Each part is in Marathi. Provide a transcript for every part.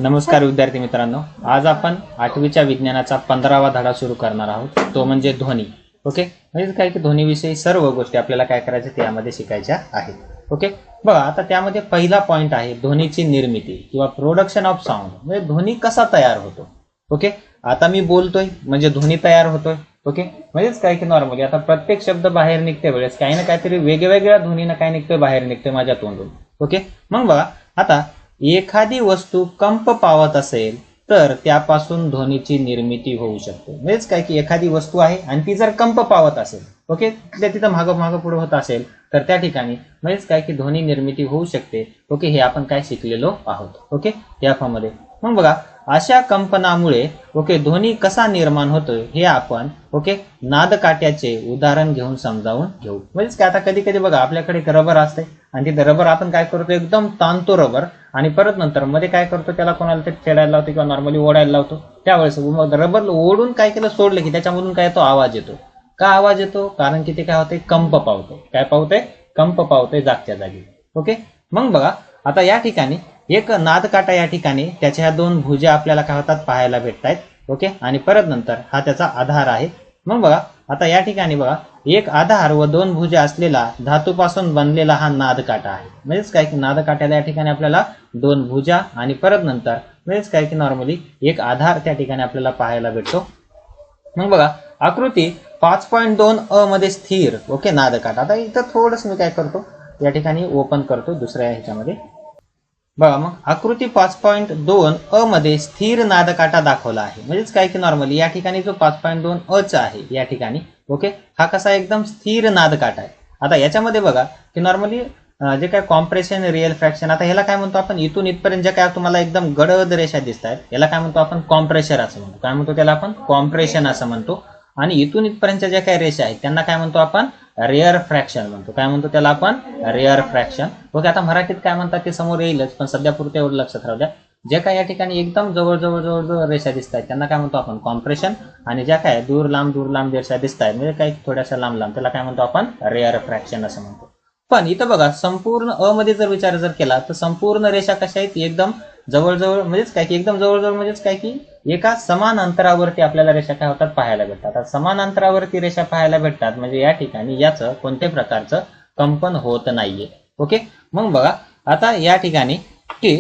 नमस्कार विद्यार्थी मित्रांनो, आज आपण 8वीच्या विज्ञानाचा 15वा धडा सुरू करणार आहोत, तो म्हणजे ध्वनी. ओके, म्हणजे काय की ध्वनीविषयी सर्व गोष्टी आपल्याला काय करायच्या त्यामध्ये शिकायच्या आहेत. ओके, बघा आता त्यामध्ये पहिला पॉइंट आहे ध्वनीची निर्मिती किंवा प्रोडक्शन ऑफ साऊंड, म्हणजे ध्वनी कसा तयार होतो. ओके, आता मी बोलतोय म्हणजे ध्वनी तयार होतोय. ओके, म्हणजेच काय की नॉर्मली आता प्रत्येक शब्द बाहेर निघते वेळेस काही ना काहीतरी वेगवेगळ्या ध्वनीनं काय निघतोय, बाहेर निघतोय माझ्या तोंडून. ओके, मग बघा आता एखादी वस्तू कंप पावत असेल तर त्यापासून ध्वनीची निर्मिती होऊ शकते. म्हणजेच काय की एखादी वस्तू आहे आणि ती जर कंप पावत असेल, ओके, तिथं मागं पुढे होत असेल तर त्या ठिकाणी म्हणजेच काय की ध्वनी निर्मिती होऊ शकते. ओके, हे आपण काय शिकलेलो आहोत. ओके, या फॉर्ममध्ये मग बघा अशा कंपनामुळे ओके ध्वनी कसा निर्माण होतोय हे आपण ओके नादकाट्याचे उदाहरण घेऊन समजावून घेऊ. म्हणजेच काय आता कधी कधी बघा आपल्याकडे एक रबर असते आणि तिथे रबर आपण काय करतो एकदम ताणतो रबर आणि परत नंतर मध्ये काय करतो त्याला कोणाला तरी छेडायला लावतो किंवा नॉर्मली ओढायला लावतो. त्यावेळेस रबर ओढून काय केलं सोडलं की त्याच्यामधून काय तो आवाज येतो. का आवाज येतो? कारण की ते काय होते कंप पावते. काय पावते? कंप पावते जागच्या जागी. ओके, मग बघा आता या ठिकाणी एक नादकाटा या ठिकाणी त्याच्या दोन भुजा आपल्याला काय होतात पाहायला भेटतायत. ओके, आणि परत नंतर हा त्याचा आधार आहे. मग बघा आता या ठिकाणी बघा एक आधार व दोन भुजा असलेला धातूपासून बनलेला हा नादकाटा आहे. म्हणजेच काय की नादकाट्याला या ठिकाणी आपल्याला दोन भुजा आणि परत नंतर म्हणजेच काय की नॉर्मली एक आधार त्या ठिकाणी आपल्याला पाहायला भेटतो. मग बघा आकृती 5.2 अ मध्ये स्थिर ओके नादकाटा. आता इथं थोडंसं मी काय करतो या ठिकाणी ओपन करतो दुसऱ्या ह्याच्यामध्ये. बघा मग आकृती 5.2 अ मध्ये स्थिर नादकाटा दाखवला आहे. म्हणजेच काय की नॉर्मली या ठिकाणी जो 5.2 अ चा आहे या ठिकाणी ओके हा कसा एकदम स्थिर नादकाटा आहे. आता याच्यामध्ये बघा की नॉर्मली जे काय कॉम्प्रेशन रिअल फ्रॅक्शन, आता ह्याला काय म्हणतो आपण इथून इथपर्यंत जे काय तुम्हाला एकदम गडद रेषा दिसत आहेत याला काय म्हणतो आपण कॉम्प्रेशर असं म्हणतो. काय म्हणतो त्याला आपण? कॉम्प्रेशन असं म्हणतो. आणि इथून इथपर्यंतच्या ज्या काही रेषा आहेत त्यांना काय म्हणतो आपण? रेअर फ्रॅक्शन म्हणतो. काय म्हणतो त्याला आपण? Rare fraction. ओके, आता मराठीत काय म्हणतात ते समोर येईलच, पण सध्या पुरते एवढं लक्षात राहू द्या. जे काय या ठिकाणी एकदम जवळ जवळ रेषा दिसत आहेत त्यांना काय म्हणतो आपण? कॉम्प्रेशन. आणि ज्या काय दूर लांब रेषा दिसत आहेत म्हणजे काही थोड्याशा लांब त्याला काय म्हणतो आपण? रेअर फ्रॅक्शन असं म्हणतो. पण इथं बघा संपूर्ण अ मध्ये जर विचार जर केला तर संपूर्ण रेषा कशा आहेत? एकदम जवळ म्हणजेच काय की एकदम जवळ म्हणजेच काय की एका समान अंतरावरती आपल्याला रेषा काय होतात पाहायला भेटतात. आता समान अंतरावरती रेषा पाहायला भेटतात म्हणजे या ठिकाणी याचं कोणत्याही प्रकारचं कंपन होत नाहीये. ओके, मग बघा आता या ठिकाणी की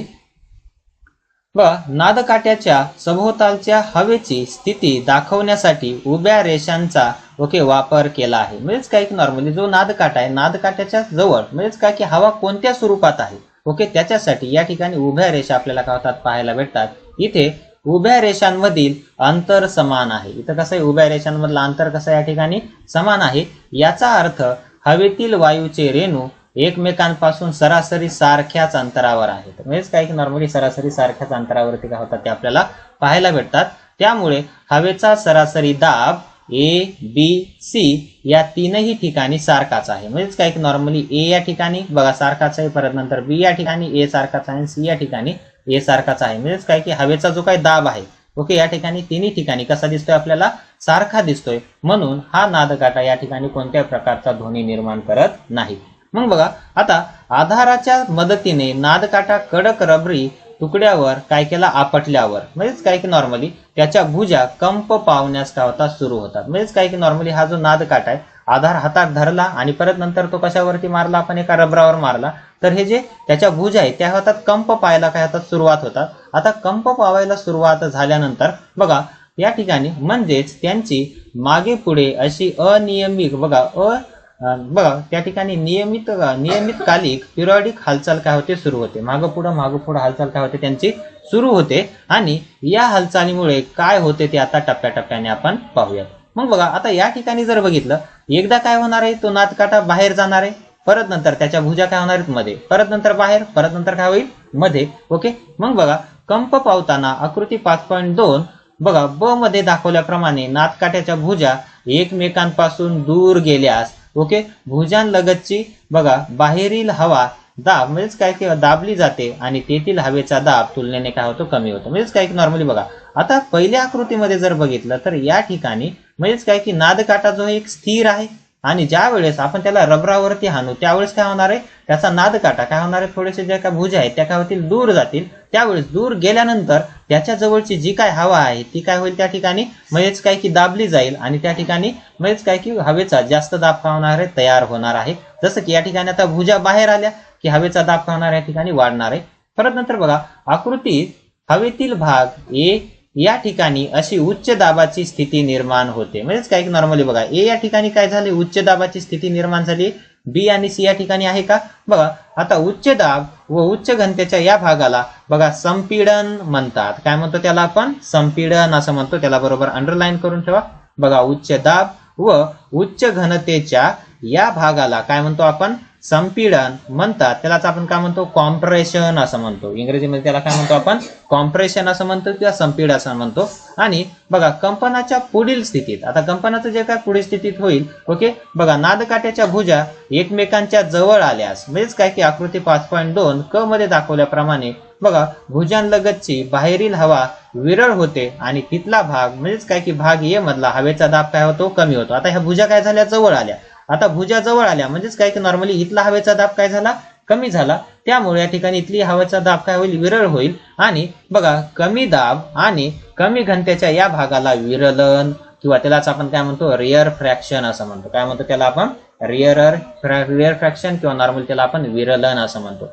बघा नादकाट्याच्या सभोवतालच्या हवेची स्थिती दाखवण्यासाठी उभ्या रेषांचा ओके वापर केला आहे. म्हणजेच काय की नॉर्मली जो नादकाटा आहे नादकाट्याच्या जवळ म्हणजेच काय की हवा कोणत्या स्वरूपात आहे ओके त्याच्यासाठी या ठिकाणी उभ्या रेषा आपल्याला काय होतात पाहायला भेटतात. इथे उभ्या रेषांमधील अंतर समान आहे. इथं कसं आहे उभ्या रेषांमधलं अंतर कसं या ठिकाणी समान आहे. याचा अर्थ हवेतील वायूचे रेणू एकमेकांपासून सरासरी सारख्याच अंतरावर आहेत. म्हणजेच काय की नॉर्मली सरासरी सारख्याच अंतरावरती काय होतात ते आपल्याला पाहायला भेटतात. त्यामुळे हवेचा सरासरी दाब ए बी सी या तीनही ठिकाणी सारखाच आहे. म्हणजेच काय की नॉर्मली ए या ठिकाणी बघा सारखाच आहे, परत नंतर बी या ठिकाणी ए सारखाच आहे, सी या ठिकाणी ए सारखाच आहे. म्हणजेच काय की हवेचा जो काही दाब आहे ओके या ठिकाणी तिन्ही ठिकाणी कसा दिसतोय आपल्याला? सारखा दिसतोय. म्हणून हा नादकाटा या ठिकाणी कोणत्याही प्रकारचा ध्वनी निर्माण करत नाही. मग बघा आता आधाराच्या मदतीने नादकाटा कडक रबरी तुकड्यावर काय केला आपटल्यावर म्हणजेच काय की नॉर्मली त्याच्या भुजा कंप पावण्यास काय होतात सुरू होतात. म्हणजेच काय की नॉर्मली हा जो नादकाटा आहे आधार हातात धरला आणि परत नंतर तो कशावरती मारला आपण? एका रबरावर मारला तर हे जे त्याच्या भुजा आहेत त्या होतात कंप पाहायला काय होतात सुरुवात होतात. आता कंप पावायला सुरुवात झाल्यानंतर बघा या ठिकाणी म्हणजेच त्यांची मागे पुढे अशी अनियमित बघा त्या ठिकाणी नियमित कालिक पिरियडिक हालचाल काय होते सुरू होते. मागं पुढं हालचाल काय होते त्यांची सुरू होते. आणि या हालचालीमुळे काय होते ते आता टप्प्याटप्प्याने आपण पाहूयात. मग बघा आता या ठिकाणी जर बघितलं एकदा काय होणार आहे तो नादकाटा बाहेर जाणार आहे, परत नंतर त्याच्या भुजा काय होणार आहेत मध्ये, परत नंतर बाहेर, परत नंतर काय होईल मध्ये. ओके, मग बघा कंप पावताना आकृती 5.2 बघा ब मध्ये दाखवल्याप्रमाणे नादकाट्याच्या भुजा एकमेकांपासून दूर गेल्यास ओके भुजांलगतची बघा बाहेरील हवा दाब म्हणजेच काय की दाबली जाते आणि तेथील हवेचा दाब तुलनेने काय होतो कमी होतो. म्हणजेच काय की नॉर्मली बघा आता पहिल्या आकृतीमध्ये जर बघितलं तर या ठिकाणी म्हणजेच काय की नादकाटा जो एक स्थिर आहे आणि ज्या वेळेस आपण त्याला रबरावरती हाणू त्यावेळेस काय होणार आहे त्याचा नादकाटा काय होणार आहे थोडेसे ज्या काय भुजा आहेत त्या काय होतील दूर जातील. त्यावेळेस दूर गेल्यानंतर त्याच्या जवळची जी काय हवा आहे ती काय होईल त्या ठिकाणी म्हणजेच काय की दाबली जाईल आणि त्या ठिकाणी म्हणजेच काय की हवेचा जास्त दाब काय होणार आहे तयार होणार आहे. जसं की या ठिकाणी आता भुजा बाहेर आल्या की हवेचा दाब काय होणार या ठिकाणी वाढणार आहे. परत नंतर बघा आकृतीत हवेतील भाग ए या ठिकाणी अशी उच्च दाबाची स्थिती निर्माण होते. म्हणजेच काय की नॉर्मली बघा ए या ठिकाणी काय झाले उच्च दाबाची स्थिती निर्माण झाली. बी आणि सी या ठिकाणी आहे का बघा. आता उच्च दाब व उच्च घनतेच्या या भागाला बघा संपीडन म्हणतात. काय म्हणतो त्याला आपण संपीडन असं म्हणतो. त्याला बरोबर अंडरलाईन करून ठेवा. बघा उच्च दाब व उच्च घनतेच्या या भागाला काय म्हणतो आपण संपीडन म्हणतात. त्यालाच आपण काय म्हणतो कॉम्प्रेशन असं म्हणतो. इंग्रजीमध्ये त्याला काय म्हणतो आपण कॉम्प्रेशन असं म्हणतो किंवा संपीडन असं म्हणतो. आणि बघा कंपनाच्या पुढील स्थितीत आता कंपनाचं जे काय पुढील स्थितीत होईल ओके बघा नादकाट्याच्या भुजा एकमेकांच्या जवळ आल्यास म्हणजेच काय की आकृती 5.2 क मध्ये दाखवल्याप्रमाणे बघा भुजांलगतची बाहेरील हवा विरळ होते आणि तिथला भाग म्हणजेच काय की भाग ए मधला हवेचा दाब काय होतो कमी होतो. आता ह्या भुजा काय झाल्या जवळ आल्या. आता भुजा जवळ आल्या म्हणजेच काय की नॉर्मली इथला हवेचा दाब काय झाला कमी झाला. त्यामुळे या ठिकाणी इथली हवेचा दाब काय होईल विरळ होईल. आणि बघा कमी दाब आणि कमी घनतेच्या या भागाला विरलन किंवा त्यालाच आपण काय म्हणतो रेअर फ्रॅक्शन असं म्हणतो. काय म्हणतो त्याला आपण रेअर फ्रॅक्शन किंवा नॉर्मली त्याला आपण विरलन असं म्हणतो.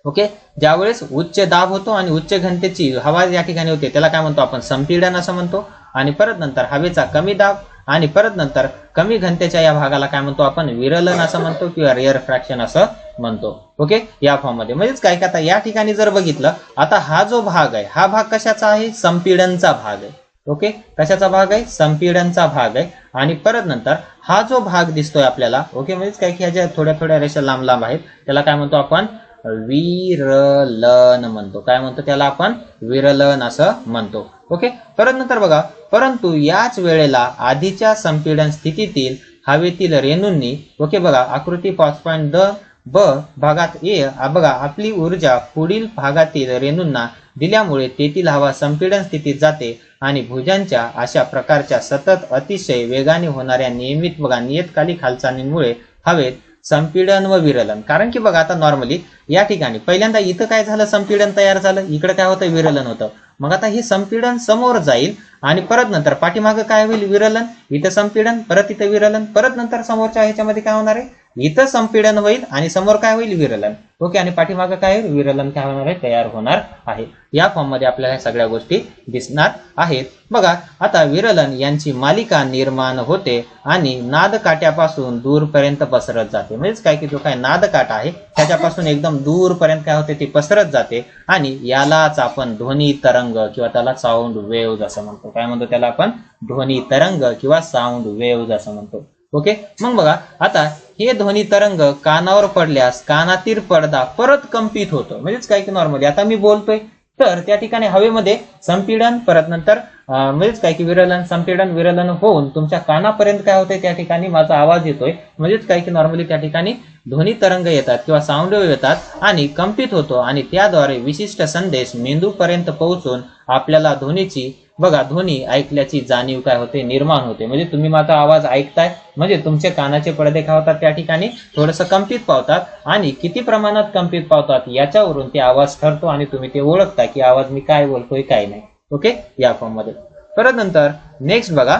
ओके ज्यावेळेस उच्च दाब होतो आणि उच्च घनतेची हवा या ठिकाणी होते त्याला काय म्हणतो आपण संपीडन असं म्हणतो. आणि परत नंतर हवेचा कमी दाब आणि परत नंतर कमी घनतेच्या या भागाला काय म्हणतो आपण विरलन असं म्हणतो किंवा रेअर फ्रॅक्शन असं म्हणतो. ओके या फॉर्म मध्ये म्हणजेच काय का आता या ठिकाणी जर बघितलं आता हा जो भाग आहे हा भाग कशाचा आहे संपीडनचा भाग आहे. ओके कशाचा भाग आहे संपीडनचा भाग आहे. आणि परत नंतर हा जो भाग दिसतोय आपल्याला ओके म्हणजेच काय की ह्या ज्या थोड्या थोड्या रेषा लांब लांब आहेत त्याला काय म्हणतो आपण विरलन म्हणतो. काय म्हणतो त्याला आपण विरलन असं म्हणतो. ओके परत नंतर बघा परंतु याच वेळेला आधीच्या संपीडन स्थितीतील हवेतील रेणूंनी ओके बघा आकृती 5.2 ब भागात ए बघा आपली ऊर्जा पुढील भागातील रेणूंना दिल्यामुळे तेथील हवा संपीडन स्थितीत जाते आणि भुजांच्या अशा प्रकारच्या सतत अतिशय वेगाने होणाऱ्या नियतकालिक हालचालींमुळे हवेत संपीडन व विरलन. कारण की बघा आता नॉर्मली या ठिकाणी पहिल्यांदा इथं काय झालं संपीडन तयार झालं इकडे काय होतं विरलन होतं. मग आता हे संपीडन समोर जाईल आणि परत नंतर पाठीमागं काय होईल विरलन इथं संपीडन परत इथं विरलन परत नंतर समोरच्या ह्याच्यामध्ये काय होणार आहे इथं संपीडन होईल आणि समोर काय होईल विरलन. ओके आणि पाठीमागं काय होईल विरलन काय होणार आहे तयार होणार आहे. या फॉर्म मध्ये आपल्याला सगळ्या गोष्टी दिसणार आहेत. बघा आता विरलन यांची मालिका निर्माण होते आणि नादकाट्यापासून दूरपर्यंत पसरत जाते. म्हणजेच काय की जो काय नादकाटा आहे त्याच्यापासून एकदम दूरपर्यंत काय होते ती पसरत जाते आणि यालाच आपण ध्वनी तरंग किंवा त्याला साऊंड वेव्ज असं म्हणतो. काय म्हणतो त्याला आपण ध्वनी तरंग किंवा साऊंड वेव्ज असं म्हणतो. ओके मग बघा आता हे ध्वनी तरंग कानावर पडल्यास कानातील पडदा परत कंपित होतो. म्हणजेच काय की नॉर्मली आता मी बोलतोय तर त्या ठिकाणी हवेमध्ये संपीडन परत नंतर म्हणजेच काय की विरलन संपीडन विरलन होऊन तुमच्या कानापर्यंत काय होतंय त्या ठिकाणी माझा आवाज येतोय. म्हणजेच काय की नॉर्मली त्या ठिकाणी ध्वनी तरंग येतात किंवा साऊंड वेव्ह येतात आणि कंपित होतो आणि त्याद्वारे विशिष्ट संदेश मेंदूपर्यंत पोहोचून आपल्याला ध्वनीची बघा ध्वनी ऐकल्याची जाणीव काय होते निर्माण होते. म्हणजे तुम्ही माझा आवाज ऐकताय म्हणजे तुमचे कानाचे पडदे काय होतात त्या ठिकाणी थोडंसं कंपित पावतात आणि किती प्रमाणात कंपित पावतात याच्यावरून ते आवाज ठरतो आणि तुम्ही ते ओळखता की आवाज मी काय बोलतोय काय नाही. ओके या फॉर्म मध्ये परत नंतर नेक्स्ट बघा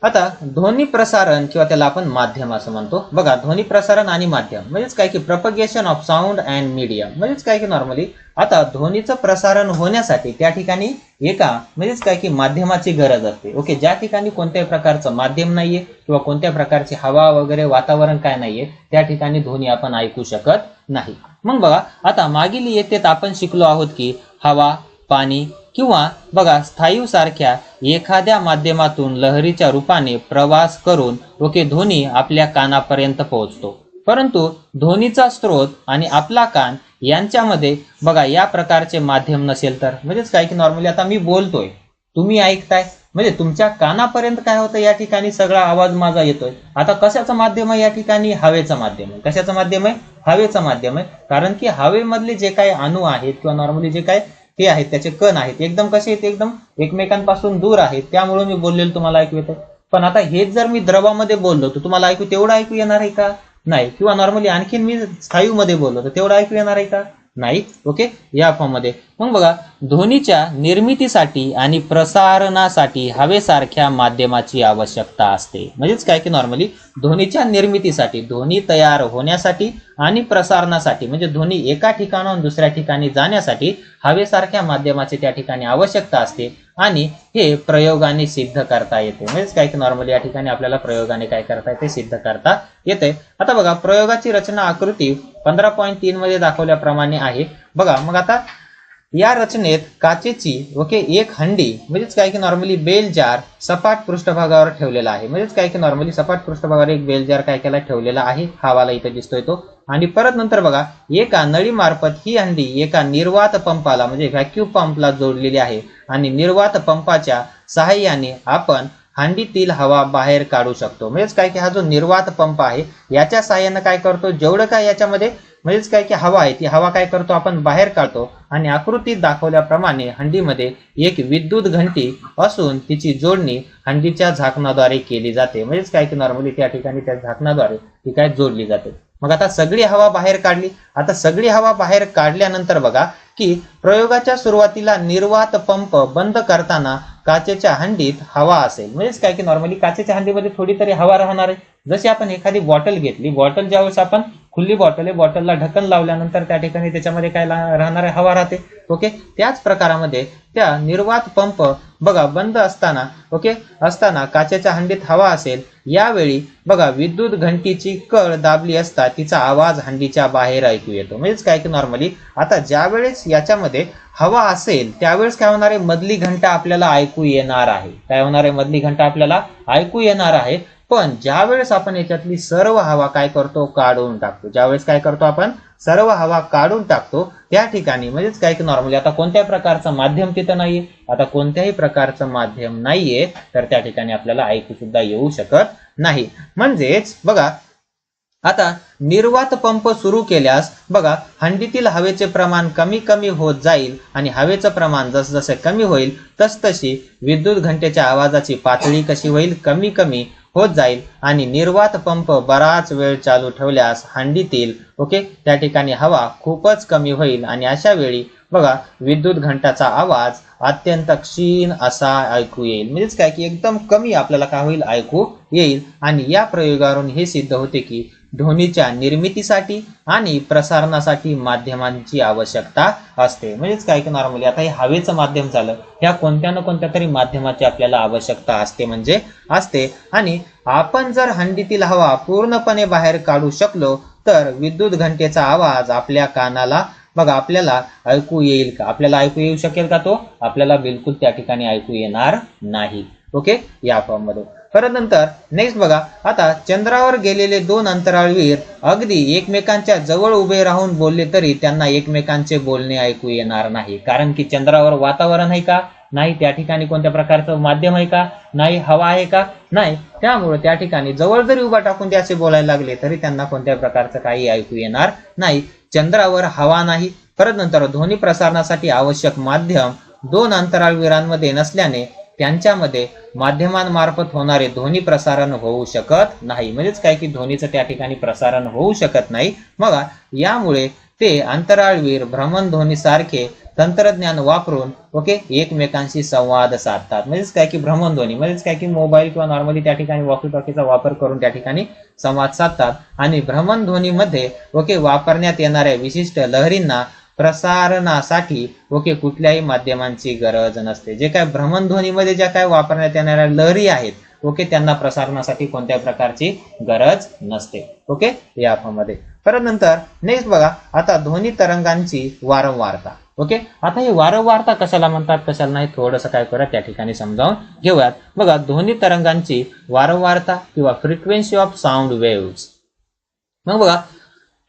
आता ध्वनी प्रसारण किंवा त्याला आपण माध्यम असं म्हणतो. बघा ध्वनी प्रसारण आणि माध्यम म्हणजेच काय की प्रपगेशन ऑफ साऊंड अँड मीडियम. म्हणजेच काय की नॉर्मली आता ध्वनीचं प्रसारण होण्यासाठी त्या ठिकाणी एका म्हणजेच काय की माध्यमाची गरज असते. ओके ज्या ठिकाणी कोणत्याही प्रकारचं माध्यम नाहीये किंवा कोणत्या प्रकारची हवा वगैरे वातावरण काय नाहीये त्या ठिकाणी ध्वनी आपण ऐकू शकत नाही. मग बघा आता मागील इयत्तेत आपण शिकलो आहोत की हवा पाणी किंवा बघा स्थायू सारख्या एखाद्या माध्यमातून लहरीच्या रूपाने प्रवास करून ओके ध्वनी आपल्या कानापर्यंत पोहोचतो. परंतु ध्वनीचा स्रोत आणि आपला कान यांच्यामध्ये बघा या प्रकारचे माध्यम नसेल तर म्हणजेच काय की नॉर्मली आता मी बोलतोय तुम्ही ऐकताय म्हणजे तुमच्या कानापर्यंत काय होतं या ठिकाणी सगळा आवाज माझा येतोय. आता कशाचं माध्यम आहे या ठिकाणी हवेचं माध्यम आहे. कशाचं माध्यम आहे हवेचं माध्यम आहे. कारण की हवेमधले जे काही अणू आहेत किंवा नॉर्मली जे काय ते आहेत त्याचे कण आहेत एकदम कसे आहेत एकदम एकमेकांपासून दूर आहेत त्यामुळे मी बोललेलं तुम्हाला ऐकू येतं. पण आता हेच जर मी द्रवामध्ये बोललो तर तुम्हाला तेवढं ऐकू येणार आहे का नाही. किंवा नॉर्मली आणखीन मी स्थायूमध्ये बोललो तर तेवढं ऐकू येणार आहे का नाही. ओके, या फॉर्ममध्ये. मग बघा, ध्वनीच्या निर्मितीसाठी आणि प्रसारणासाठी हवेसारख्या माध्यमाची आवश्यकता असते. म्हणजेच काय की नॉर्मली ध्वनीच्या निर्मितीसाठी, ध्वनी तयार होण्यासाठी आणि प्रसारणासाठी म्हणजे ध्वनी एका ठिकाणाहून दुसऱ्या ठिकाणी जाण्यासाठी हवेसारख्या माध्यमाची त्या ठिकाणी आवश्यकता असते आणि हे प्रयोगाने सिद्ध करता येते. म्हणजेच काय की नॉर्मली या ठिकाणी आपल्याला प्रयोगाने काय करता येते, सिद्ध करता येते. आता बघा, प्रयोगाची रचना आकृती 15.3 मध्ये दाखवल्याप्रमाणे आहे. बघा, मग आता या रचनेत काचेची एक हंडी म्हणजेच काय की नॉर्मली बेल जार सपाट पृष्ठभागावर ठेवलेला आहे. म्हणजेच काय की नॉर्मली सपाट पृष्ठभागावर एक बेल जार काय केला, ठेवलेला आहे. हा वाला इथे दिसतोय तो. आणि परत नंतर बघा, एका नळीमार्फत ही हंडी एका निर्वात पंपाला म्हणजे व्हॅक्यूम पंपला जोडलेली आहे आणि निर्वात पंपाच्या सहाय्याने आपण हंडीतील हवा बाहेर काढू शकतो. म्हणजेच काय की हा जो निर्वात पंप आहे याच्या सहाय्याने काय करतो, जेवढं काय याच्यामध्ये म्हणजेच काय की हवा आहे ती हवा काय करतो, आपण बाहेर काढतो. आणि आकृतीत दाखवल्याप्रमाणे हंडीमध्ये एक विद्युत घंटी असून तिची जोडणी हंडीच्या झाकणाद्वारे केली जाते. म्हणजेच काय की नॉर्मली त्या ठिकाणी त्या झाकणाद्वारे ती काय जोडली जाते. मग आता सगळी हवा बाहेर काढली. आता सगळी हवा बाहेर काढल्यानंतर बघा की प्रयोगाच्या सुरुवातीला निर्वात पंप बंद करताना काचेच्या हंडीत हवा असेल. म्हणजेच काय की नॉर्मली काचेच्या हंडीमध्ये थोडी तरी हवा राहणार आहे. जशी आपण एखादी बॉटल घेतली, बॉटल ज्यावेळेस आपण खुली बॉटल आहे, बॉटलला ढक्कन लावल्यानंतर त्या ठिकाणी त्याच्यामध्ये काय राहणार आहे, हवा राहते. ओके, त्याच प्रकारामध्ये त्या निर्वात पंप बघा बंद असताना असताना काचेच्या हंडीत हवा असेल. यावेळी बघा विद्युत घंटीची कळ दाबली असता तिचा आवाज हंडीच्या बाहेर ऐकू येतो. म्हणजेच काय की नॉर्मली आता ज्या वेळेस याच्यामध्ये हवा असेल त्यावेळेस काय होणार आहे, मधली घंटा आपल्याला ऐकू येणार आहे. काय होणार आहे, मधली घंटा आपल्याला ऐकू येणार आहे. पण ज्या वेळेस आपण याच्यातली सर्व हवा काय करतो, काढून टाकतो. ज्यावेळेस काय करतो, आपण सर्व हवा काढून टाकतो त्या ठिकाणी म्हणजेच काय की नॉर्मली आता कोणत्या प्रकारचं माध्यम तिथं नाहीये, आता कोणत्याही प्रकारचं माध्यम नाहीये तर त्या ठिकाणी आपल्याला ऐकू सुद्धा येऊ शकत नाही. म्हणजेच बघा, आता निर्वात पंप सुरू केल्यास बघा हंडीतील हवेचे प्रमाण कमी कमी होत जाईल आणि हवेचं प्रमाण जसजसे कमी होईल तसतशी विद्युत घंटेच्या आवाजाची पातळी कशी होईल, कमी कमी होत जाईल आणि निर्वात पंप बराच वेळ चालू ठेवल्यास हंडीतील त्या ठिकाणी हवा खूपच कमी होईल आणि अशा वेळी बघा विद्युत घंटाचा आवाज अत्यंत क्षीण असा ऐकू येईल. म्हणजेच काय की एकदम कमी आपल्याला काय होईल, ऐकू येईल. आणि या प्रयोगावरून हे सिद्ध होते की ध्वनीच्या निर्मितीसाठी आणि प्रसारणासाठी माध्यमांची आवश्यकता असते. म्हणजेच काय की नॉर्मली आता हे हवेचं माध्यम झालं, ह्या कोणत्या ना कोणत्या तरी माध्यमाची आपल्याला आवश्यकता असते म्हणजे असते. आणि आपण जर हंडीतील हवा पूर्णपणे बाहेर काढू शकलो तर विद्युत घंटेचा आवाज आपल्या कानाला बघा आपल्याला ऐकू येईल का, आपल्याला ऐकू येऊ शकेल का, तो आपल्याला बिलकुल त्या ठिकाणी ऐकू येणार नाही. ओके, या फॉर्म मध्ये. परत नंतर नेक्स्ट बघा, आता चंद्रावर गेलेले दोन अंतराळवीर अगदी एकमेकांच्या जवळ उभे राहून बोलले तरी त्यांना एकमेकांचे बोलणे ऐकू येणार नाही. कारण की चंद्रावर वातावरण आहे का, नाही. त्या ठिकाणी कोणत्या प्रकारचं माध्यम आहे का, नाही. हवा आहे का, नाही. त्यामुळे त्या ठिकाणी जवळ जरी उभा टाकून ते असे बोलायला लागले तरी त्यांना कोणत्या प्रकारचं काही ऐकू येणार नाही. चंद्रावर हवा नाही. परत नंतर ध्वनी प्रसारणासाठी आवश्यक माध्यम दोन अंतराळवीरांमध्ये नसल्याने त्यांच्यामध्ये माध्यमांमार्फत होणारे ध्वनी प्रसारण होऊ शकत नाही. म्हणजेच काय की ध्वनीचं त्या ठिकाणी प्रसारण होऊ शकत नाही. मग यामुळे ते अंतराळवीर भ्रमणध्वनी सारखे तंत्रज्ञान वापरून एकमेकांशी संवाद साधतात. म्हणजेच काय की भ्रमणध्वनी म्हणजेच काय की मोबाईल किंवा नॉर्मली त्या ठिकाणी वॉकी टॉकीचा वापर करून त्या ठिकाणी संवाद साधतात. आणि भ्रमणध्वनीमध्ये वापरण्यात येणाऱ्या विशिष्ट लहरींना प्रसारणासाठी कुठल्याही माध्यमांची गरज नसते. जे काय भ्रमणध्वनीमध्ये ज्या काय वापरण्यात येणाऱ्या लहरी आहेत त्यांना प्रसारणासाठी कोणत्या प्रकारची गरज नसते. या मध्ये. परत नंतर नेक्स्ट बघा, आता ध्वनी तरंगांची वारंवारता. आता हे वारंवारता कशाला म्हणतात कशाला नाही थोडंसं काय करूया त्या ठिकाणी समजावून घेऊयात. बघा, ध्वनी तरंगांची वारंवारता किंवा फ्रिक्वेन्सी ऑफ साऊंड वेव्हज. मग बघा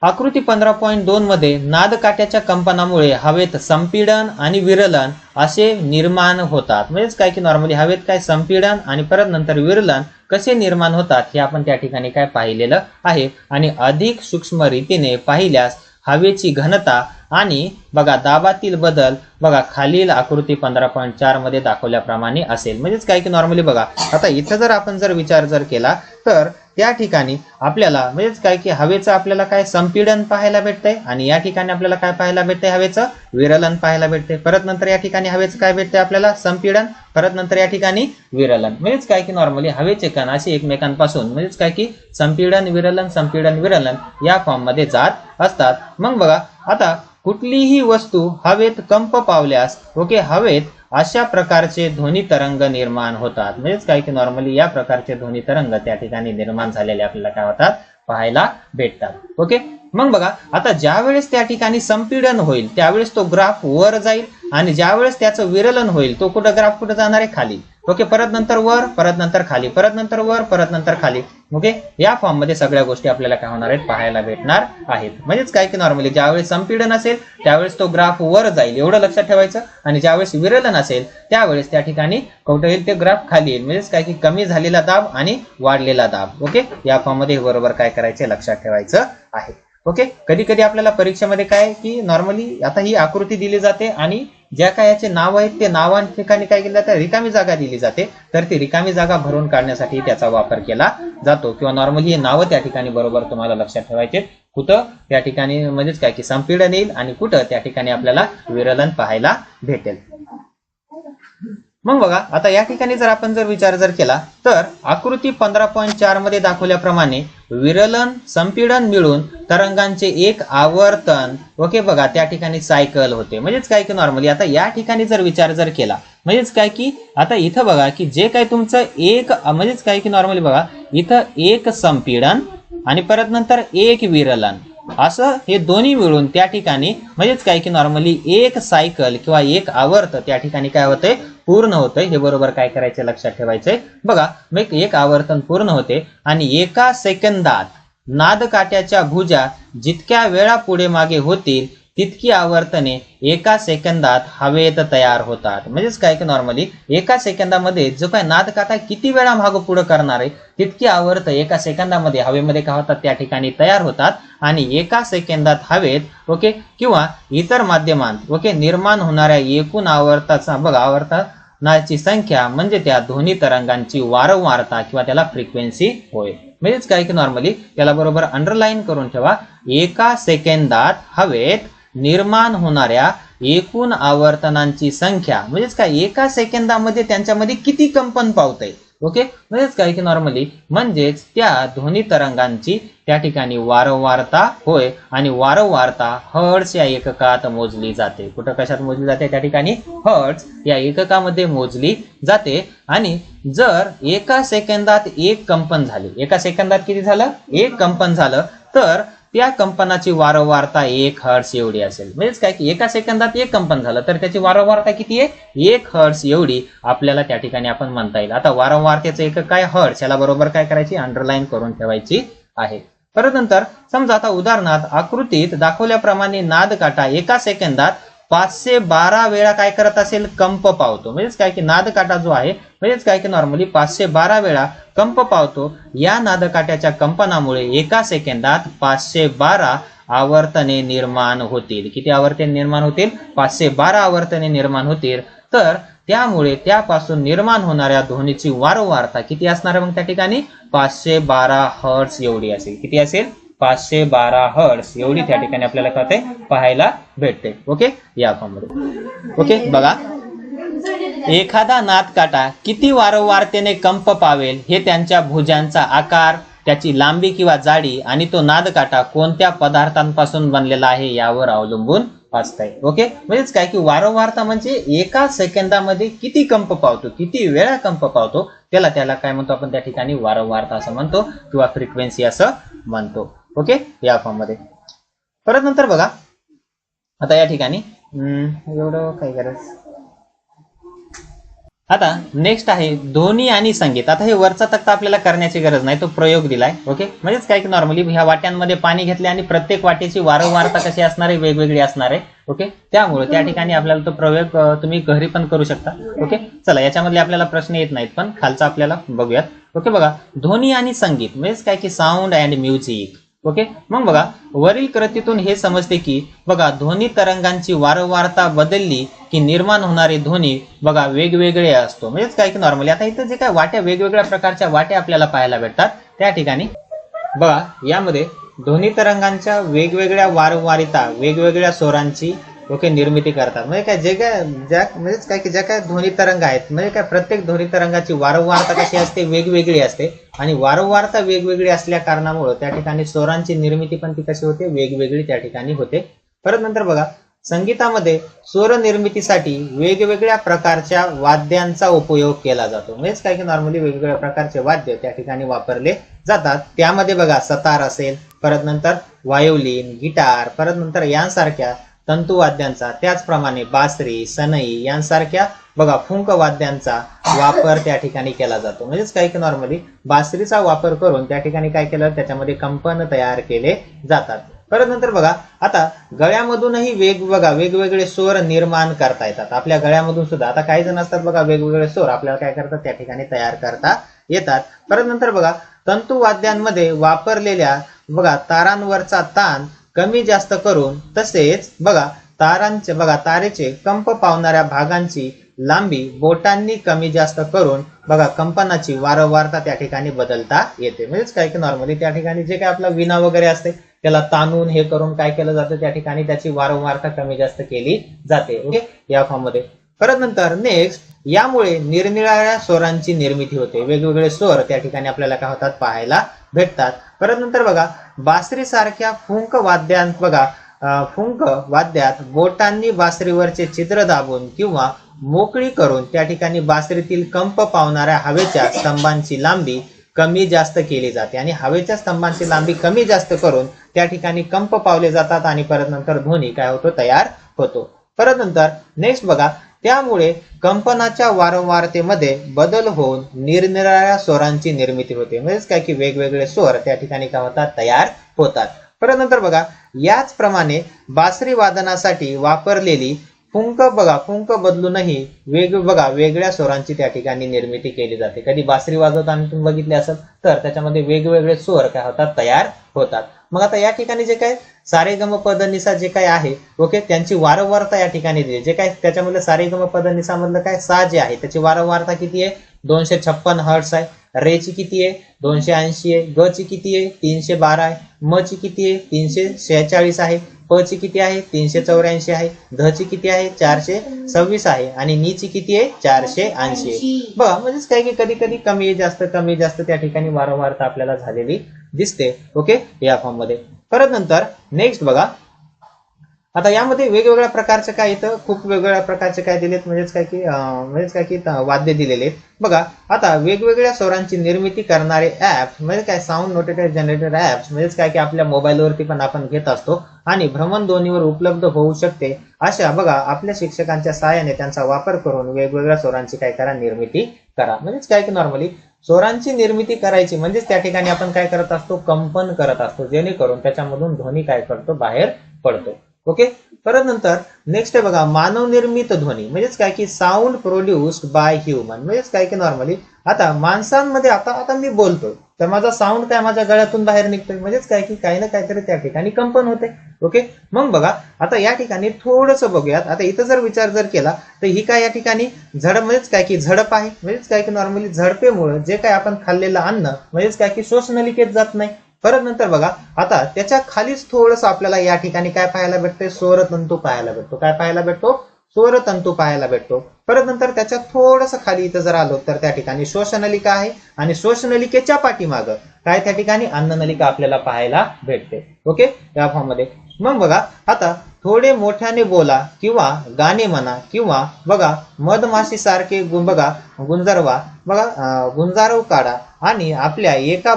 आकृती 15.2 मध्ये नादकाट्याच्या कंपनामुळे हवेत संपीडन आणि विरलन असे निर्माण होतात. म्हणजेच काय की नॉर्मली हवेत काय संपीडन आणि परत नंतर विरलन कसे निर्माण होतात हे आपण त्या ठिकाणी काय पाहिलेलं आहे. आणि अधिक सूक्ष्म रीतीने पाहिल्यास हवेची घनता आणि बघा दाबातील बदल बघा खालील आकृती 15.4 मध्ये दाखवल्याप्रमाणे असेल. म्हणजेच काय की नॉर्मली बघा आता इथं जर आपण विचार केला तर त्या ठिकाणी आपल्याला म्हणजेच काय की हवेचं आपल्याला काय संपीडन पाहायला भेटतंय आणि या ठिकाणी आपल्याला काय पाहायला भेटतंय हवेचं विरलन पाहायला भेटते. परत नंतर या ठिकाणी हवेचं काय भेटतंय आपल्याला संपीडन, परत नंतर या ठिकाणी विरलन. म्हणजेच काय की नॉर्मली हवेचे कण असे एकमेकांपासून म्हणजेच काय की संपीडन विरलन या फॉर्म मध्ये जात असतात. मग बघा आता कुठलीही वस्तू हवेत कंप पावल्यास ओके हवेत अशा प्रकारचे ध्वनी तरंग निर्माण होतात. म्हणजेच काय की नॉर्मली या प्रकारचे ध्वनी तरंग त्या ठिकाणी निर्माण झालेले आपल्याला काय होतात पाहायला भेटतात. ओके मग बघा आता ज्या वेळेस त्या ठिकाणी संपीडन होईल त्यावेळेस तो ग्राफ वर जाईल आणि ज्या वेळेस त्याचं विरलन होईल तो ग्राफ कुठे जाणार आहे खाली. ओके परत नंतर वर, परत नंतर खाली, परत नंतर वर, परत नंतर खाली. ओके या फॉर्म मध्ये सगळ्या गोष्टी आपल्याला काय होणार आहेत पाहायला भेटणार आहेत. म्हणजेच काय की नॉर्मली ज्यावेळेस संपीडन असेल त्यावेळेस तो ग्राफ वर जाईल एवढं लक्षात ठेवायचं आणि ज्यावेळेस विरलन असेल त्यावेळेस त्या ठिकाणी कुठे येईल ते ग्राफ खाली येईल. म्हणजेच काय की कमी झालेला दाब आणि वाढलेला दाब. ओके या फॉर्म मध्ये बरोबर काय करायचे लक्षात ठेवायचं आहे. ओके कधी कधी आपल्याला परीक्षेमध्ये काय की नॉर्मली आता ही आकृती दिली जाते आणि ज्या काय याचे नाव आहेत ते नावां ठिकाणी काय केलं जातं रिकामी जागा दिली जाते तर ती रिकामी जागा भरून काढण्यासाठी त्याचा वापर केला जातो किंवा नॉर्मली हे नावं त्या ठिकाणी बरोबर तुम्हाला लक्षात ठेवायचे कुठं त्या ठिकाणी म्हणजेच काय की संपीडन येईल आणि कुठं त्या ठिकाणी आपल्याला विरलन पाहायला भेटेल. मग बघा आता या ठिकाणी जर आपण विचार केला तर आकृती 15.4 मध्ये दाखवल्याप्रमाणे विरलन संपीडन मिळून तरंगांचे एक आवर्तन ओके बघा त्या ठिकाणी सायकल होते. म्हणजेच काय की नॉर्मली आता या ठिकाणी जर विचार केला म्हणजेच काय की आता इथं बघा की जे काय तुमचं एक म्हणजेच काय की नॉर्मली बघा इथं एक संपीडन आणि परत नंतर एक विरलन असं हे दोन्ही मिळून त्या ठिकाणी म्हणजेच काय की नॉर्मली एक सायकल किंवा एक आवर्त त्या ठिकाणी काय होते पूर्ण होते. हे बरोबर काय करायचे लक्षात ठेवायचे. बघा मग एक आवर्तन पूर्ण होते आणि एका सेकंदात नादकाट्याच्या भुजा जितक्या वेळा पुढे मागे होतील तितकी आवर्तने एका सेकंदात हवेत तयार होतात. म्हणजेच काय की नॉर्मली एका सेकंदामध्ये जो काय नादकाटा किती वेळा मागे पुढे करणार आहे तितकी आवर्त एका सेकंदामध्ये हवेमध्ये काय होतात त्या ठिकाणी तयार होतात आणि एका सेकंदात हवेत ओके किंवा इतर माध्यमांत ओके निर्माण होणाऱ्या एकूण आवर्ताचा बघा आवर्तनाची संख्या म्हणजे त्या ध्वनी तरंगांची वारंवारता किंवा त्याला फ्रिक्वेन्सी होय. म्हणजेच काय की नॉर्मली त्याला बरोबर अंडरलाईन करून ठेवा. एका सेकंदात हवेत निर्माण होणाऱ्या एकूण आवर्तनांची संख्या म्हणजेच काय एका सेकंदामध्ये त्यांच्यामध्ये किती कंपन पावतंय ओके म्हणजेच काय की नॉर्मली म्हणजेच त्या ध्वनी तरंगांची त्या ठिकाणी वारंवारता होय आणि वारंवारता हर्ट्झ या एककात मोजली जाते. कुठं कशात मोजली जाते त्या ठिकाणी हर्ट्झ या एककामध्ये मोजली जाते. आणि जर एका सेकंदात एक कंपन झाले एका सेकंदात किती झालं एक कंपन झालं तर त्या कंपनाची वारंवारता 1 हर्ट्झ एवढी असेल. म्हणजेच काय की एका सेकंदात एक कंपन झालं तर त्याची वारंवारता किती आहे 1 हर्ट्झ एवढी आपल्याला त्या ठिकाणी आपण म्हणता येईल. आता वारंवारतेचं एकक काय हर्ट्झ याला बरोबर काय करायची अंडरलाईन करून ठेवायची आहे. परत नंतर समजा आता उदाहरणार्थ आकृतीत दाखवल्याप्रमाणे नादकाटा एका सेकंदात 512 वेळा काय करत असेल कंप पावतो. म्हणजेच काय की नादकाटा जो आहे म्हणजेच काय की नॉर्मली 512 वेळा कंप पावतो. या नादकाट्याच्या कंपनामुळे एका सेकंदात 512 आवर्तने निर्माण होतील. किती आवर्तने निर्माण होतील 512 आवर्तने निर्माण होतील. तर त्यामुळे त्यापासून निर्माण होणाऱ्या ध्वनीची वारंवारता किती असणार मग त्या ठिकाणी 512 हर्ट्झ एवढी असेल. किती असेल 512 हर्ट्झ एवढी त्या ठिकाणी आपल्याला कळते पाहायला भेटते. ओके या फॉर्म मध्ये ओके बघा एखादा नादकाटा किती वारंवारतेने कंप पावेल हे त्यांच्या भुजांचा आकार त्याची लांबी किंवा जाडी आणि तो नादकाटा कोणत्या पदार्थांपासून बनलेला आहे यावर अवलंबून असतंय. ओके म्हणजेच काय की वारंवारता म्हणजे एका सेकंदामध्ये किती कंप पावतो किती वेळा कंप पावतो त्याला काय म्हणतो आपण त्या ठिकाणी वारंवारता असं म्हणतो किंवा फ्रिक्वेन्सी असं म्हणतो. ओके या फॉर्म मध्ये परत नंतर बघा आता या ठिकाणी एवढं काय करायचं. आता नेक्स्ट आहे ध्वनी आणि संगीत. आता हे वरचा तक्ता आपल्याला करण्याची गरज नाही तो प्रयोग दिलाय. ओके म्हणजेच काय की नॉर्मली ह्या वाट्यांमध्ये पाणी घेतले आणि प्रत्येक वाटेची वारंवारता कशी असणार आहे वेगवेगळी असणार आहे. ओके त्यामुळे त्या ठिकाणी आपल्याला तो प्रयोग तुम्ही घरी पण करू शकता. ओके चला याच्यामधले आपल्याला प्रश्न येत नाहीत पण खालचा आपल्याला बघूयात. ओके बघा ध्वनी आणि संगीत म्हणजेच काय की साऊंड अँड म्युझिक. ओके, मग बघा वरील कृतीतून हे समजते की बघा ध्वनी तरंगांची वारंवारता बदलली की निर्माण होणारे ध्वनी बघा वेगवेगळे असतो. म्हणजेच काय की नॉर्मली आता इथं जे काय वाट्या वेगवेगळ्या प्रकारच्या वाट्या आपल्याला पाहायला भेटतात त्या ठिकाणी बघा यामध्ये ध्वनी तरंगांच्या वेगवेगळ्या वारंवारिता वेगवेगळ्या स्वरांची ओके निर्मिती करतात. म्हणजे काय जे काय ज्या म्हणजेच काय की ज्या काय ध्वनी तरंग आहेत म्हणजे काय प्रत्येक ध्वनी तरंगाची वारंवारता कशी असते वेगवेगळी असते आणि वारंवारता वेगवेगळी असल्या कारणामुळे त्या ठिकाणी स्वरांची निर्मिती पण ती कशी होते वेगवेगळी त्या ठिकाणी होते. परत नंतर बघा संगीतामध्ये स्वर निर्मितीसाठी वेगवेगळ्या प्रकारच्या वाद्यांचा उपयोग केला जातो. म्हणजेच काय की नॉर्मली वेगवेगळ्या प्रकारचे वाद्य त्या ठिकाणी वापरले जातात. त्यामध्ये बघा सतार असेल, परत नंतर वायोलिन, गिटार, परत नंतर यांसारख्या तंतुवाद्यांचा, त्याचप्रमाणे बासरी, सनई यांसारख्या बघा फुंक वाद्यांचा वापर त्या ठिकाणी केला जातो. म्हणजेच काय की नॉर्मली बासरीचा वापर करून त्या ठिकाणी काय केलं त्याच्यामध्ये कंपन तयार केले जातात. परत नंतर बघा आता गळ्यामधूनही वेगवेगळे स्वर निर्माण करता येतात. आपल्या गळ्यामधून सुद्धा आता काही जण असतात बघा वेगवेगळे स्वर आपल्याला काय करतात त्या ठिकाणी तयार करता येतात. परत नंतर बघा तंतुवाद्यांमध्ये वापरलेल्या बघा तारांवरचा ताण कमी जास्त करून तसेच बघा तारेचे कंप पावणाऱ्या भागांची लांबी बोटांनी कमी जास्त करून बघा कंपनाची वारंवारता त्या ठिकाणी बदलता येते. म्हणजेच काय की नॉर्मली त्या ठिकाणी जे काय आपला विणा वगैरे असते त्याला ताणून हे करून काय केलं जातं त्या ठिकाणी त्याची वारंवारता कमी जास्त केली जाते. ओके या फॉर्म मध्ये. परत नंतर नेक्स्ट यामुळे निरनिराळ्या स्वरांची निर्मिती होते. वेगवेगळे स्वर त्या ठिकाणी आपल्याला काय होतात पाहायला भेटतात. परत नंतर बघा बासरी सारख्या फुंक वाद्यात बोटांनी बासरीवरचे छिद्र दाबून किंवा मोकळी करून त्या ठिकाणी बासरीतील कंप पावणाऱ्या हवेच्या स्तंभांची लांबी कमी जास्त केली जाते आणि हवेच्या स्तंभांची लांबी कमी जास्त करून त्या ठिकाणी कंप पावले जातात आणि परत नंतर ध्वनी काय होतो तयार होतो. परत नंतर नेक्स्ट बघा त्यामुळे कंपनाच्या वारंवारतेमध्ये बदल होऊन निरनिराळ्या स्वरांची निर्मिती होते. म्हणजेच काय की वेगवेगळे स्वर त्या ठिकाणी काय होतात तयार होतात. परत नंतर बघा याचप्रमाणे बासरी वादनासाठी वापरलेली फुंक बदलूनही वेगळ्या स्वरांची त्या ठिकाणी निर्मिती केली जाते. कधी बासरी वाजवताना तुम्ही बघितले असेल तर त्याच्यामध्ये वेगवेगळे स्वर काय होतात तयार होतात. मग आता या ठिकाणी जे काय सारेगम पद निसा जे काय आहे ओके त्यांची वारंवारता या ठिकाणी दिली. जे काय त्याच्यामध्ये सारेगम पद निसा मधलं काय सा जे आहे त्याची वारंवारता किती आहे 256 हर्ट्स आहे. रे ची किती आहे 280 आहे. ग ची किती आहे 312 आहे. म ची किती आहे 346 आहे. प ची किती आहे 384 आहे. ध ची किती आहे 426 आहे आणि नी ची किती आहे 480 आहे. बघा म्हणजेच काय की कधी कधी कमी जास्त त्या ठिकाणी वारंवारता आपल्याला झालेली दिसते. ओके या फॉर्म मध्ये. परत नंतर नेक्स्ट बघा आता यामध्ये वेगवेगळ्या प्रकारचे काय इथं खूप वेगवेगळ्या प्रकारचे काय दिलेत म्हणजेच काय की वाद्य दिलेले आहेत. बघा आता वेगवेगळ्या स्वरांची निर्मिती करणारे ऍप्स म्हणजे काय साऊंड नोटेटर जनरेटर ऍप्स म्हणजेच काय की आपल्या मोबाईलवरती पण आपण घेत असतो आणि भ्रमणध्वनीवर उपलब्ध होऊ शकते. अशा बघा आपल्या शिक्षकांच्या सहाय्याने त्यांचा वापर करून वेगवेगळ्या स्वरांची काय करा निर्मिती करा. म्हणजेच काय की नॉर्मली स्वरांची निर्मिती करायची म्हणजेच त्या ठिकाणी आपण काय करत असतो कंपन करत असतो जेणेकरून त्याच्यामधून ध्वनी काय करतो बाहेर पडतो. ओके परत नंतर नेक्स्ट आहे बघा मानव निर्मित ध्वनी म्हणजेच काय की साऊंड प्रोड्युस्ड बाय ह्युमन. म्हणजेच काय की नॉर्मली आता माणसांमध्ये आता मी बोलतोय तर माझा साऊंड काय माझ्या गळ्यातून बाहेर निघतोय म्हणजेच काय की काही ना काहीतरी त्या ठिकाणी कंपन होते. ओके मग बघा आता या ठिकाणी थोडंसं बघूयात. आता इथं जर विचार केला तर ही काय या ठिकाणी म्हणजेच काय की झडप आहे. म्हणजेच काय की नॉर्मली झडपेमुळे जे काय आपण खाल्लेलं अन्न म्हणजेच काय की श्वसनलिकेत जात नाही. परत नंतर बघा आता त्याच्या खालीच थोडंसं आपल्याला या ठिकाणी काय पाहायला भेटते स्वरतंतू पाहायला भेटतो. काय पाहायला भेटतो स्वरतंतू पाहायला भेटतो. परत नंतर त्याच्या थोडंसं खाली इथं जर आलो तर त्या ठिकाणी श्वसनलिका आहे आणि श्वसनलिकेच्या पाठीमागं काय त्या ठिकाणी अन्ननलिका आपल्याला पाहायला भेटते. ओके या फॉर्म मध्ये. मग बघा आता थोडे मोठ्याने बोला किंवा गाणे म्हणा किंवा बघा मधमाशी सारखे गुंजरवा गुंजारव काढा आणि आपल्या एका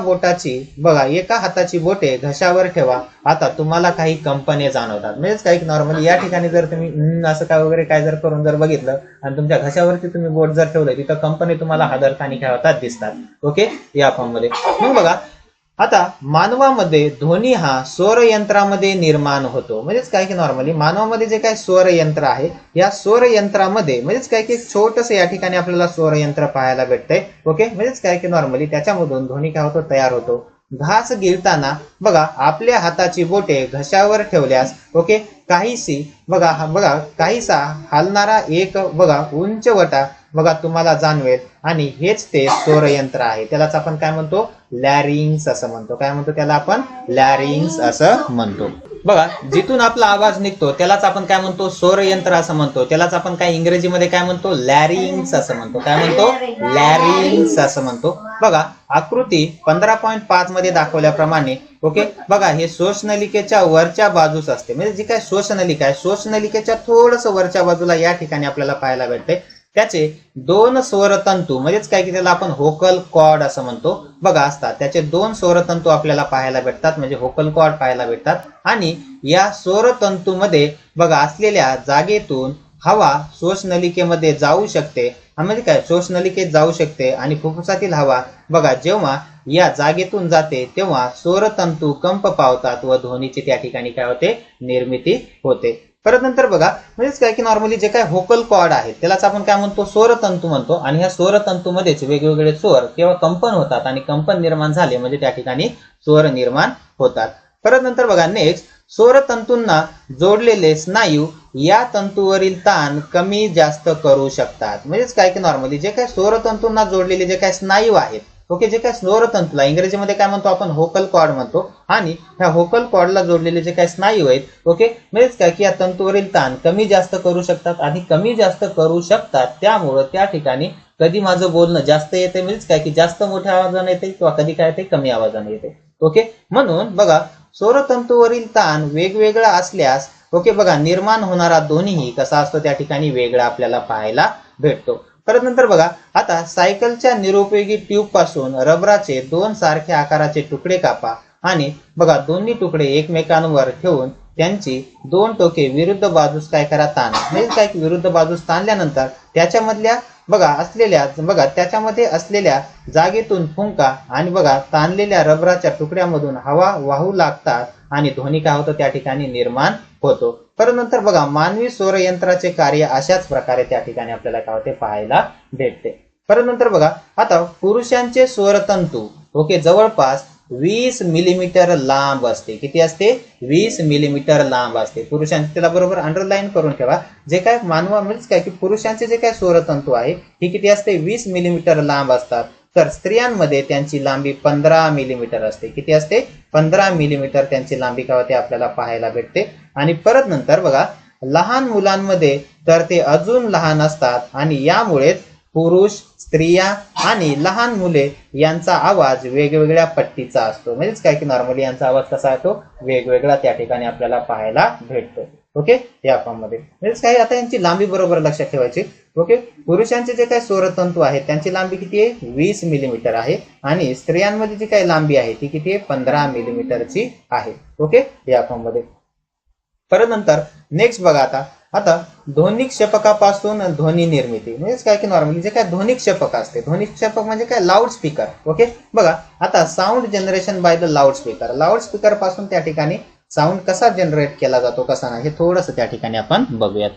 हाताची बोटे घशावर ठेवा. आता तुम्हाला काही कंपने जाणवतात. म्हणजेच काही नॉर्मली या ठिकाणी जर तुम्ही असं काय वगैरे काय जर करून जर बघितलं आणि तुमच्या घशावरती तुम्ही बोट जर ठेवलं तिथं कंपने तुम्हाला हादरताना काय होतात दिसतात. ओके या फॉर्म मध्ये. मग बघा आता मानवामध्ये ध्वनी हा स्वर यंत्रामध्ये निर्माण होतो. म्हणजेच काय की नॉर्मली मानवामध्ये जे काय स्वर यंत्र आहे या स्वर यंत्रामध्ये म्हणजेच काय की छोटस या ठिकाणी आपल्याला स्वर यंत्र पाहायला भेटतंय. ओके म्हणजेच काय की नॉर्मली त्याच्यामधून ध्वनी काय होतो तयार होतो. घास गिळताना बघा आपल्या हाताची बोटे घशावर ठेवल्यास ओके काहीशी बघा काहीसा हलणारा एक बघा उंच वटा बघा तुम्हाला जाणवेल आणि हेच ते स्वरयंत्र आहे. त्यालाच आपण काय म्हणतो लॅरिंग्स असं म्हणतो. काय म्हणतो त्याला आपण लॅरिंग्स असं म्हणतो. बघा जिथून आपला आवाज निघतो त्यालाच आपण काय म्हणतो स्वरयंत्र असं म्हणतो. त्यालाच आपण काय इंग्रजीमध्ये काय म्हणतो लॅरिंग्स असं म्हणतो. काय म्हणतो लॅरिंग्स असं म्हणतो. बघा आकृती 15.5 मध्ये दाखवल्याप्रमाणे ओके बघा हे श्वासनलिकेच्या वरच्या बाजूस असते. म्हणजे जी काय श्वासनलिका आहे श्वासनलिकेच्या थोडस वरच्या बाजूला या ठिकाणी आपल्याला पाहायला भेटते. त्याचे 2 स्वरतंतू म्हणजेच काय की त्याला आपण व्होकल कॉर्ड असं म्हणतो बघा असतात. त्याचे 2 स्वरतंतू आपल्याला पाहायला भेटतात म्हणजे व्होकल कॉर्ड पाहायला भेटतात. आणि या स्वरतंतूमध्ये बघा असलेल्या जागेतून हवा श्वासनलिकेमध्ये जाऊ शकते. म्हणजे काय श्वासनलिकेत जाऊ शकते आणि फुफ्फुसातील हवा बघा जेव्हा या जागेतून जाते तेव्हा स्वरतंतू कंप पावतात व ध्वनीची त्या ठिकाणी काय होते निर्मिती होते. परत नंतर बघा म्हणजेच काय की नॉर्मली जे काय व्होकल कॉर्ड आहे त्यालाच आपण काय म्हणतो स्वरतंतू म्हणतो. आणि ह्या स्वरतंतूमध्येच वेगवेगळे स्वर किंवा कंपन होतात आणि कंपन निर्माण झाले म्हणजे त्या ठिकाणी स्वर निर्माण होतात. परत नंतर बघा नेक्स्ट स्वरतंतूंना जोडलेले स्नायू या तंतूवरील ताण कमी जास्त करू शकतात. म्हणजेच काय की नॉर्मली जे काय स्वरतंतूंना जोडलेले जे काय स्नायू आहेत ओके जे काय स्वरतंतूला इंग्रजीमध्ये काय म्हणतो आपण व्होकल कॉर्ड म्हणतो. आणि ह्या व्होकल कॉर्डला जोडलेले जे काय स्नायू आहेत ओके म्हणजेच काय की या तंतूवरील ताण कमी जास्त करू शकतात. आणि कमी जास्त करू शकतात त्यामुळे त्या ठिकाणी कधी माझं बोलणं जास्त येते म्हणजेच काय की जास्त मोठ्या आवाजाने येते किंवा कधी काय येते कमी आवाजाने येते. ओके म्हणून बघा स्वरतंतूवरील ताण वेगवेगळा असल्यास ओके बघा निर्माण होणारा ध्वनीही कसा असतो त्या ठिकाणी वेगळा आपल्याला पाहायला भेटतो. परत नंतर बघा आता सायकलच्या निरुपयोगी ट्यूब पासून रबराचे 2 सारख्या आकाराचे तुकडे कापा आणि बघा दोन्ही तुकडे एकमेकांवर ठेवून त्यांची 2 टोके विरुद्ध बाजूस काय करा ताण. म्हणजे काय की विरुद्ध बाजूस ताणल्यानंतर त्याच्यामधल्या बघा त्याच्यामध्ये असलेल्या जागेतून फुंका आणि बघा ताणलेल्या रबराच्या तुकड्यामधून हवा वाहू लागतात आणि ध्वनी काय होतो त्या ठिकाणी निर्माण होतो. परत नंतर बघा मानवी स्वरयंत्राचे कार्य अशाच प्रकारे त्या ठिकाणी आपल्याला काय होते पाहायला भेटते. परत नंतर बघा आता पुरुषांचे स्वरतंतू ओके जवळपास 20 मिलीमीटर लांब असते. किती असते 20 मिलीमीटर लांब असते पुरुषांचे. त्याला बरोबर अंडरलाईन करून ठेवा. जे काय मानवा म्हणजे काय की पुरुषांचे जे काय स्वरतंतू आहे ही किती असते 20 मिलीमीटर लांब असतात. तर स्त्रियांमध्ये त्यांची लांबी 15 मिलीमीटर असते. किती असते 15 मिलीमीटर त्यांची लांबी काय होते आपल्याला पाहायला भेटते. आणि परत नंतर बघा लहान मुलांमध्ये तर ते अजून लहान असतात आणि यामुळेच पुरुष स्त्रिया आणि लहान मुले यांचा आवाज वेगवेगळ्या पट्टीचा असतो. म्हणजेच काय की नॉर्मली यांचा आवाज कसा येतो वेगवेगळा त्या ठिकाणी आपल्याला पाहायला भेटतो. ओके या फॉर्म मध्ये म्हणजेच काय आता यांची लांबी बरोबर लक्षात ठेवायची. ओके पुरुषांचे जे काही स्वरतंतू आहेत त्यांची लांबी किती आहे 20 मिलीमीटर आहे आणि स्त्रियांमध्ये जी काही लांबी आहे ती किती आहे 15 मिलीमीटरची आहे. ओके या फॉर्म मध्ये. परत नंतर नेक्स्ट बघा आता ध्वनिक क्षेपकापासून ध्वनी निर्मिती. म्हणजे काय की नॉर्मली जे काय ध्वनिक क्षेपक असते ध्वनिक क्षेपक म्हणजे काय लाऊड स्पीकर. ओके बघा आता sound generation by the loud speaker. Loud speaker पासून त्या ठिकाणी साऊंड कसा जनरेट केला जातो कसा नाही हे थोडंसं त्या ठिकाणी आपण बघूयात.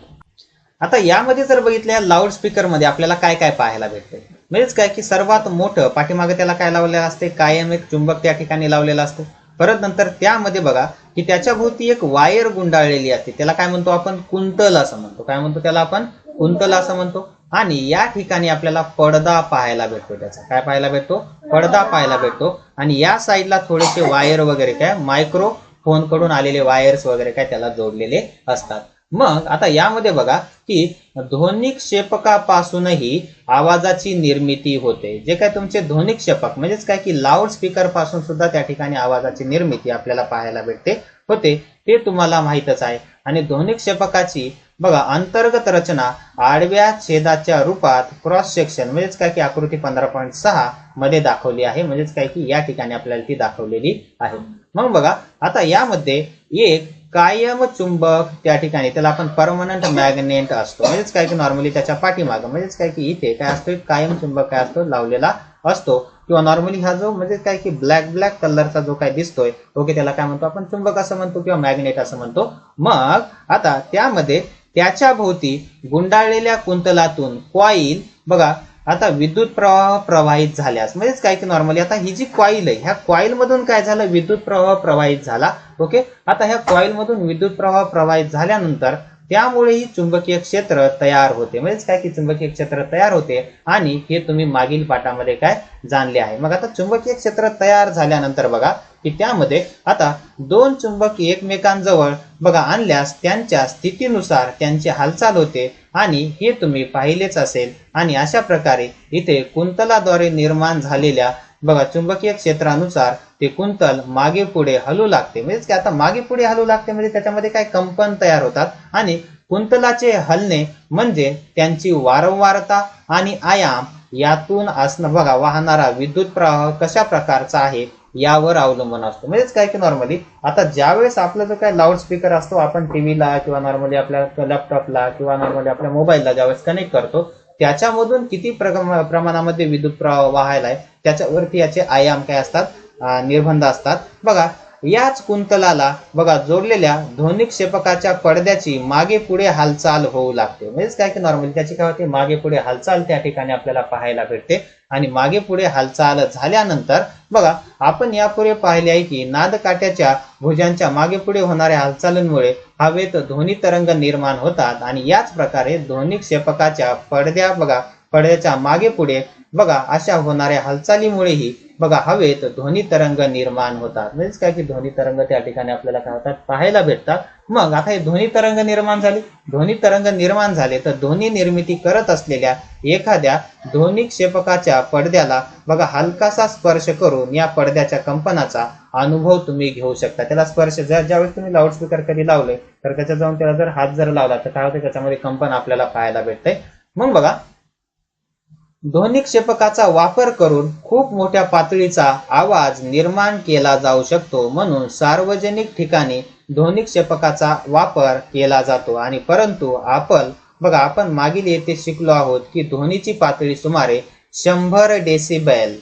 आता यामध्ये जर बघितल्या लाऊड स्पीकर मध्ये आपल्याला काय काय पाहायला भेटते. म्हणजेच काय की सर्वात मोठं पाठीमागे त्याला काय लावलेलं असते कायम एक चुंबक त्या ठिकाणी लावलेलं असतं. परत नंतर त्यामध्ये बघा की त्याच्या भोवती एक वायर गुंडाळलेली असते. त्याला काय म्हणतो आपण कुंतल असं म्हणतो. काय म्हणतो त्याला आपण कुंतल असं म्हणतो. आणि या ठिकाणी आपल्याला पडदा पाहायला भेटतो. त्याचा काय पाहायला भेटतो पडदा पाहायला भेटतो. आणि या साईडला थोडेसे वायर वगैरे काय मायक्रोफोन कडून आलेले वायर्स वगैरे काय त्याला जोडलेले असतात. मग आता यामध्ये बघा की ध्वनिक क्षेपकापासूनही आवाजाची निर्मिती होते. जे काय तुमचे ध्वनिक क्षेपक म्हणजेच काय की लाऊड स्पीकर पासून सुद्धा त्या ठिकाणी आवाजाची निर्मिती आपल्याला पाहायला भेटते होते ते तुम्हाला माहीतच आहे. आणि ध्वनिक क्षेपकाची बघा अंतर्गत रचना आडव्या छेदाच्या रूपात क्रॉस सेक्शन म्हणजेच काय की आकृती 15.6 मध्ये दाखवली आहे. म्हणजेच काय की या ठिकाणी आपल्याला ती दाखवलेली आहे. मग बघा आता यामध्ये एक कायम चुंबक त्या ठिकाणी त्याला आपण परमनंट मॅग्नेट असतो. म्हणजेच काय की नॉर्मली त्याच्या पाठीमाग म्हणजेच काय की इथे काय असतो कायम चुंबक काय असतो लावलेला असतो. किंवा नॉर्मली हा जो म्हणजे काय की ब्लॅक कलरचा जो काय दिसतोय ओके त्याला काय म्हणतो आपण चुंबक असं म्हणतो किंवा मॅग्नेट असं म्हणतो. मग आता त्यामध्ये त्याच्या भोवती गुंडाळलेल्या कुंतलातून कॉईल बघा आता विद्युत प्रवाह प्रवाहित झाल्यास म्हणजेच काय की नॉर्मली आता ही जी कॉईल आहे ह्या कॉईल मधून काय झालं, विद्युत प्रवाह प्रवाहित झाला. ओके, आता ह्या कॉईल मधून विद्युत प्रवाह प्रवाहित झाल्यानंतर त्यामुळे ही चुंबकीय क्षेत्र तयार होते. म्हणजेच काय की चुंबकीय क्षेत्र तयार होते आणि हे तुम्ही मागील पाठामध्ये काय जाणले आहे. मग आता चुंबकीय क्षेत्र तयार झाल्यानंतर बघा की त्यामध्ये आता दोन चुंबक एकमेकांजवळ बघा आणल्यास त्यांच्या स्थितीनुसार त्यांची हालचाल होते आणि हे तुम्ही पाहिलेच असेल. आणि अशा प्रकारे इथे कुंतलाद्वारे निर्माण झालेल्या बघा चुंबकीय क्षेत्रानुसार ते कुंतल मागे पुढे हलू लागते. म्हणजे की आता मागे पुढे हलू लागते म्हणजे त्याच्यामध्ये काय कंपन तयार होतात आणि कुंतलाचे हलणे म्हणजे त्यांची वारंवारता आणि आयाम यातून असणं बघा वाहणारा विद्युत प्रवाह कशा प्रकारचा आहे यावर अवलंबून असतो. म्हणजेच काय की नॉर्मली आता ज्यावेळेस आपला जो काय लाऊडस्पीकर असतो आपण टीव्हीला किंवा नॉर्मली आपल्या लॅपटॉपला किंवा नॉर्मली आपल्या मोबाईलला ज्यावेळेस कनेक्ट करतो त्याच्यामधून किती प्रमाणामध्ये विद्युत प्रवाह वाहायला आहे त्याच्यावरती याचे आयाम काय असतात, निर्बंध असतात. बघा याच कुंतलाला बघा जोडलेल्या ध्वनिक्षेपकाच्या पडद्याची मागे पुढे हालचाल होऊ लागते. म्हणजेच काय की नॉर्मली त्याची काय होते, मागे पुढे हालचाल त्या ठिकाणी आपल्याला पाहायला भेटते. आणि मागे पुढे हालचाल झाल्यानंतर बघा आपण यापूर्वी पाहिले आहे की नादकाट्याच्या भुजांच्या मागे पुढे होणाऱ्या हालचालींमुळे हवेत ध्वनी तरंग निर्माण होतात आणि याच प्रकारे ध्वनिक्षेपकाच्या पडद्याच्या मागे पुढे बघा अशा होणाऱ्या हालचालीमुळेही बघा हवेत ध्वनी तरंग निर्माण होतात. म्हणजेच काय की ध्वनी तरंग त्या ठिकाणी आपल्याला काय होतात, पाहायला भेटतात. मग आता हे ध्वनी तरंग निर्माण झाले तर ध्वनी निर्मिती करत असलेल्या एखाद्या ध्वनिक्षेपकाच्या पडद्याला बघा हलकासा स्पर्श करून या पडद्याच्या कंपनाचा अनुभव तुम्ही घेऊ शकता. त्याला स्पर्श ज्यावेळेस तुम्ही लाऊडस्पीकर कधी लावले तर त्याच्या जाऊन त्याला जर हात जर लावला तर काय होते, त्याच्यामध्ये कंपन आपल्याला पाहायला भेटते. मग बघा ध्वनिक्षेपकाचा वापर करून खूप मोठ्या पातळीचा आवाज निर्माण केला जाऊ शकतो. म्हणून सार्वजनिक ठिकाणी ध्वनिक्षेपकाचा वापर केला जातो. आणि परंतु आपण मागील येथे शिकलो आहोत की ध्वनीची पातळी सुमारे 100 डेसिबल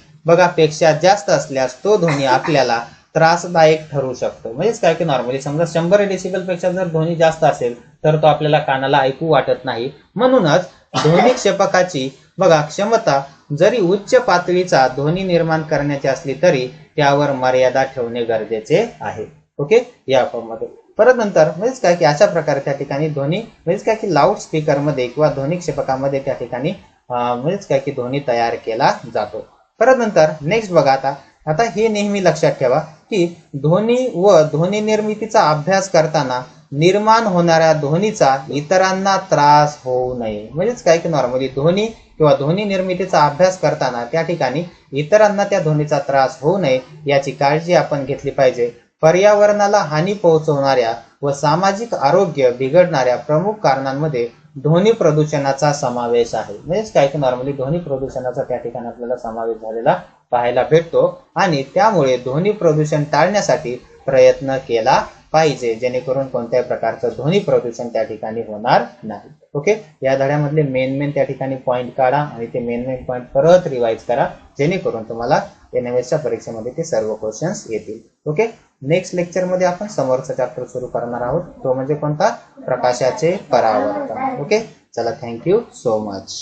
पेक्षा जास्त असल्यास तो ध्वनी आपल्याला त्रासदायक ठरू शकतो. म्हणजेच काय की नॉर्मली समजा 100 डेसिबल पेक्षा जर ध्वनी जास्त असेल तर तो आपल्याला कानाला ऐकू वाटत नाही. म्हणूनच ध्वनिक्षेपकाची क्षमता जरी उच्च पातळीचा ध्वनी निर्माण करण्याची असली तरी त्यावर मर्यादा ठेवणे गरजेचे आहे. ओके, या फॉर्ममध्ये परत नंतर म्हणजेच काय की अशा प्रकारे त्या ठिकाणी ध्वनी म्हणजेच काय की लाऊड स्पीकर मध्ये किंवा ध्वनिक्षेपकामध्ये त्या ठिकाणी म्हणजेच काय की ध्वनी तयार केला जातो. परत नंतर नेक्स्ट बघा आता हे नेहमी लक्षात ठेवा की ध्वनी व ध्वनी निर्मितीचा अभ्यास करताना निर्माण होणाऱ्या ध्वनीचा इतरांना त्रास होऊ नये. म्हणजेच काय की नॉर्मली ध्वनी किंवा ध्वनी निर्मितीचा अभ्यास करताना त्या ठिकाणी इतरांना त्या ध्वनीचा त्रास होऊ नये याची काळजी आपण घेतली पाहिजे. पर्यावरणाला हानी पोहोचवणाऱ्या व सामाजिक आरोग्य बिघडणाऱ्या प्रमुख कारणांमध्ये ध्वनी प्रदूषणाचा समावेश आहे. म्हणजेच काय की नॉर्मली ध्वनी प्रदूषणाचा त्या ठिकाणी आपल्याला समावेश झालेला पाहायला भेटतो आणि त्यामुळे ध्वनी प्रदूषण टाळण्यासाठी प्रयत्न केला पाहिजे जेणेकरून कोणत्याही प्रकारचं ध्वनी प्रदूषण त्या ठिकाणी होणार नाही. ओके, या धड्यामधले मेन त्या ठिकाणी पॉइंट काढा आणि ते मेन पॉइंट परत रिवाइज करा जेणेकरून तुम्हाला NMSच्या परीक्षेमध्ये ते सर्व क्वेश्चन्स येतील. ओके, नेक्स्ट लेक्चर मध्ये आपण समोरचा चॅप्टर सुरू करणार आहोत, तो म्हणजे कोणता, प्रकाशाचे परावर्तन. ओके, चला, थँक्यू सो मच.